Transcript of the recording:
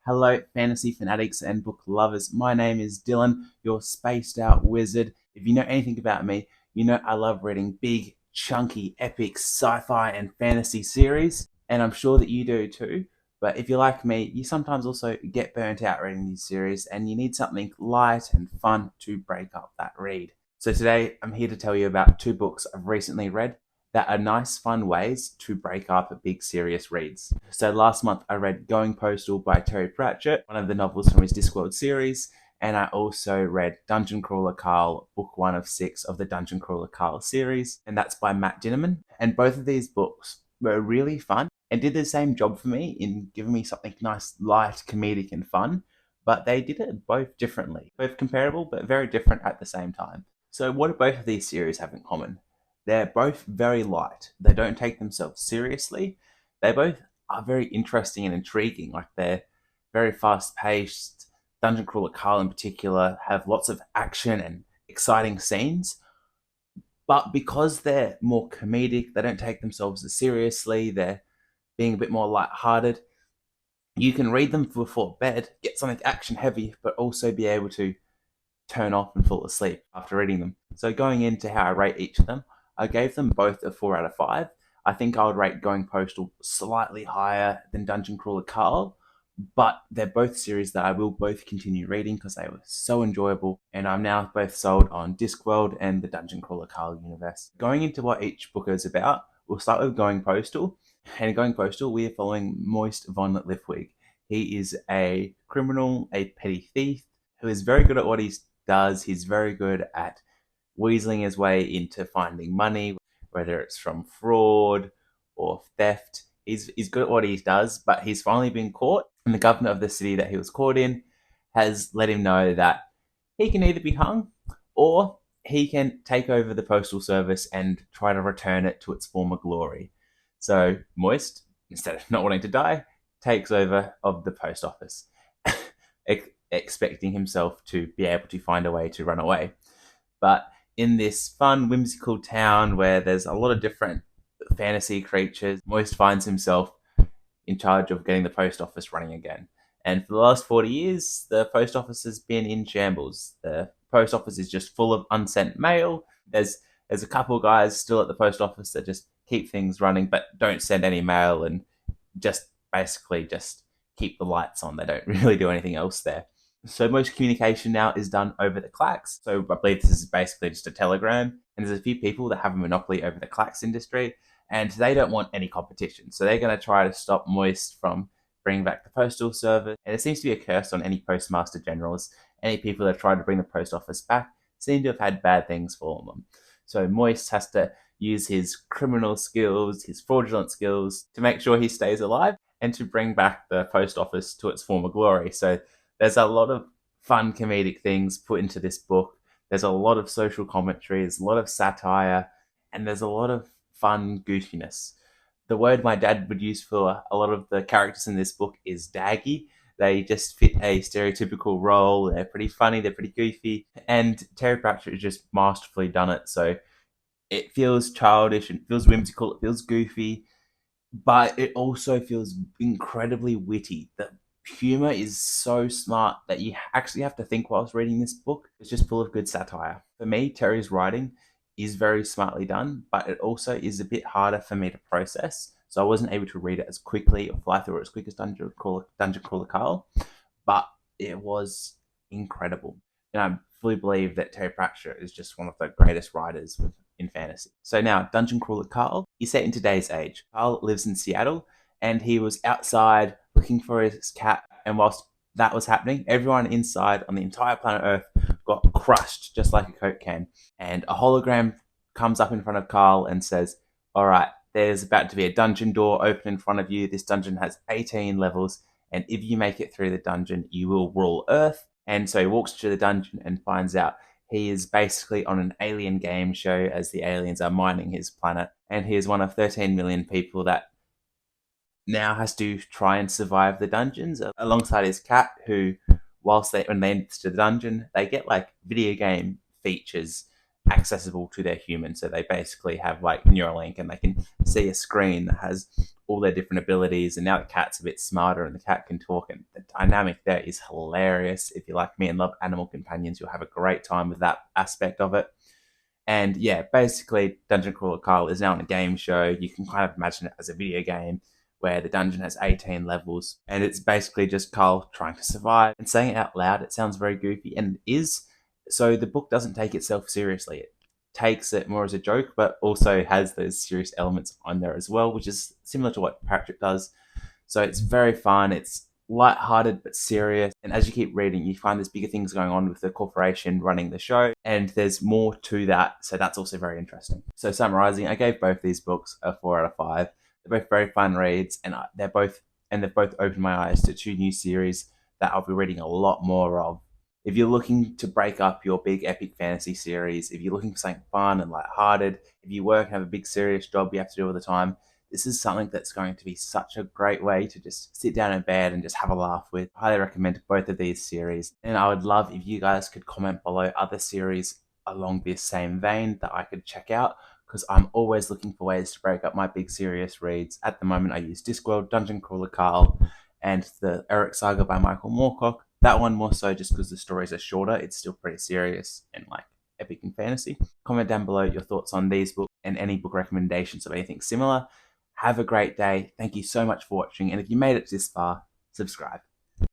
Hello, fantasy fanatics and book lovers. My name is Dylan, your spaced out wizard. If you know anything about me, you know I love reading big, chunky, epic sci fi and fantasy series, and I'm sure that you do too. But if you're like me, you sometimes also get burnt out reading these series and you need something light and fun to break up that read. So today I'm here to tell you about two books I've recently read that are nice, fun ways to break up big, serious reads. So last month I read Going Postal by Terry Pratchett, one of the novels from his Discworld series, and I also read Dungeon Crawler Carl, book 1 of 6 of the Dungeon Crawler Carl series, and that's by Matt Dinnerman. And both of these books were really fun and did the same job for me in giving me something nice, light, comedic, and fun, but they did it both differently, both comparable but very different at the same time. So, what do both of these series have in common? They're both very light. They don't take themselves seriously. They both are very interesting and intriguing. Like they're very fast paced. Dungeon Crawler Carl in particular have lots of action and exciting scenes. But because they're more comedic, they don't take themselves as seriously. They're being a bit more light-hearted. You can read them before bed, get something action heavy, but also be able to turn off and fall asleep after reading them. So going into how I rate each of them, I gave them both a 4 out of 5. I think I would rate Going Postal slightly higher than Dungeon Crawler Carl, but they're both series that I will both continue reading because they were so enjoyable, and I'm now both sold on Discworld and the Dungeon Crawler Carl universe. Going into what each book is about, we'll start with Going Postal. And in Going Postal, we are following Moist von Lipwig. He is a criminal, a petty thief, who is very good at what he does. He's very good at weaseling his way into finding money, whether it's from fraud or theft. He's good at what he does, but he's finally been caught, and the governor of the city that he was caught in has let him know that he can either be hung or he can take over the postal service and try to return it to its former glory. So Moist, instead of not wanting to die, takes over of the post office, expecting himself to be able to find a way to run away. But in this fun, whimsical town where there's a lot of different fantasy creatures, Moist finds himself in charge of getting the post office running again. And for the last 40 years, the post office has been in shambles. The post office is just full of unsent mail. There's a couple of guys still at the post office that just keep things running but don't send any mail and just basically just keep the lights on. They don't really do anything else there. So most communication now is done over the clacks. So I believe this is basically just a telegram. And there's a few people that have a monopoly over the clacks industry, and they don't want any competition. So they're going to try to stop Moist from bringing back the postal service. And it seems to be a curse on any postmaster generals. Any people that have tried to bring the post office back seem to have had bad things fall on them. So Moist has to use his criminal skills, his fraudulent skills, to make sure he stays alive and to bring back the post office to its former glory. So there's a lot of fun comedic things put into this book. There's a lot of social commentary, there's a lot of satire, and there's a lot of fun goofiness. The word my dad would use for a lot of the characters in this book is daggy. They just fit a stereotypical role. They're pretty funny, they're pretty goofy, and Terry Pratchett has just masterfully done it. So it feels childish, it feels whimsical, it feels goofy, but it also feels incredibly witty. The humor is so smart that you actually have to think whilst reading this book. It's just full of good satire. For me, Terry's writing is very smartly done, but it also is a bit harder for me to process. So I wasn't able to read it as quickly or fly through it as quick as Dungeon Crawler Carl, but it was incredible. And I fully believe that Terry Pratchett is just one of the greatest writers in fantasy. So now, Dungeon Crawler Carl is set in today's age. Carl lives in Seattle, and he was outside looking for his cat. And whilst that was happening, everyone inside on the entire planet Earth got crushed just like a Coke can. And a hologram comes up in front of Carl and says, "All right, there's about to be a dungeon door open in front of you. This dungeon has 18 levels, and if you make it through the dungeon, you will rule Earth." And so he walks to the dungeon and finds out he is basically on an alien game show as the aliens are mining his planet. And he is one of 13 million people that now has to try and survive the dungeons alongside his cat, who, when they enter the dungeon, they get like video game features accessible to their human. So they basically have like Neuralink and they can see a screen that has all their different abilities. And now the cat's a bit smarter and the cat can talk. And the dynamic there is hilarious. If you like me and love animal companions, you'll have a great time with that aspect of it. And yeah, basically, Dungeon Crawler Kyle is now on a game show. You can kind of imagine it as a video game where the dungeon has 18 levels, and it's basically just Kyle trying to survive. And saying it out loud, it sounds very goofy, and it is. So the book doesn't take itself seriously. It takes it more as a joke, but also has those serious elements on there as well, which is similar to what Patrick does. So it's very fun. It's light-hearted but serious. And as you keep reading, you find there's bigger things going on with the corporation running the show, and there's more to that. So that's also very interesting. So summarizing, I gave both these books a 4 out of 5. They're both very fun reads, and they've both opened my eyes to 2 new series that I'll be reading a lot more of. If you're looking to break up your big epic fantasy series, if you're looking for something fun and light-hearted, if you work and have a big serious job you have to do all the time, this is something that's going to be such a great way to just sit down in bed and just have a laugh with. I highly recommend both of these series. And I would love if you guys could comment below other series along this same vein that I could check out, because I'm always looking for ways to break up my big serious reads. At the moment, I use Discworld, Dungeon Crawler Carl, and the Eric Saga by Michael Moorcock. That one more so just because the stories are shorter. It's still pretty serious and like epic and fantasy. Comment down below your thoughts on these books and any book recommendations of anything similar. Have a great day. Thank you so much for watching. And if you made it this far, subscribe.